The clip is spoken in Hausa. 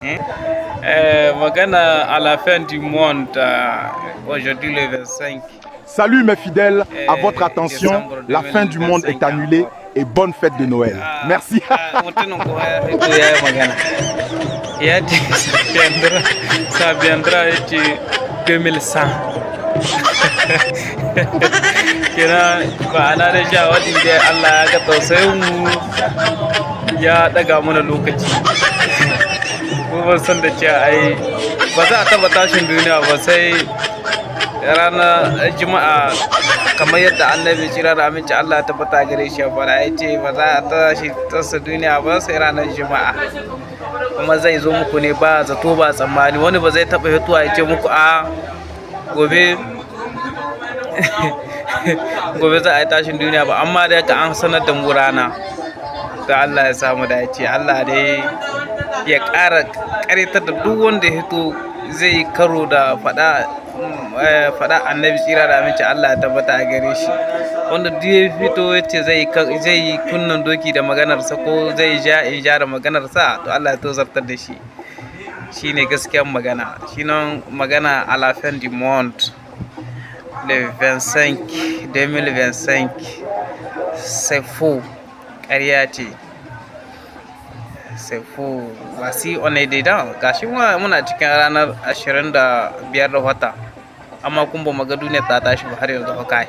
Hein? Magana à la fin du monde, aujourd'hui le 25. Salut mes fidèles, à votre attention, décembre la fin du monde est 2025 annulée et bonne fête de Noël. Merci. Mutum kowa ya fito ya yi magana. Ya ce ça viendra ya ce 2100. Kira ma'ana da sha wadin da Allah ya ga tausayin mu ya daga mana lokaci. Ko ban san da cewa ai ba za a taba tashin duniya ba sai ranar juma'a, kamar yadda annabi tsira da aminci Allah ta tabbata gare shi ya fara, ya ce ba za a tashi tasa duniya ba sai ranar juma'a, kuma zai zo muku ne ba zato ba tsammani. Wani ba zai taba fitowa ya ce muku a gobe gobe za a yi tashin duniya ba, amma da an sanar da mu rana. Da Allah ya samu da ya ce Allah dai ya ƙara ƙaritar da duk wanda ya fito zai karo da faɗa annabi tsira da aminci Allah ya tabbata a gare shi. Wanda duk ya fito ya ce zai yi kunnan doki da maganarsa ko zai ja da maganarsa, to Allah ya tozartar da shi. Shi ne gaskiyar magana. Shi nan magana à la fin du monde le 25 2025 c'est faux, ƙarya ce. C'est faux. Voici on est dedans. Gashi muna cikin ranar 25 da wata, amma kun ba mu ga duniya ta tashi ba har yanzu fa kai.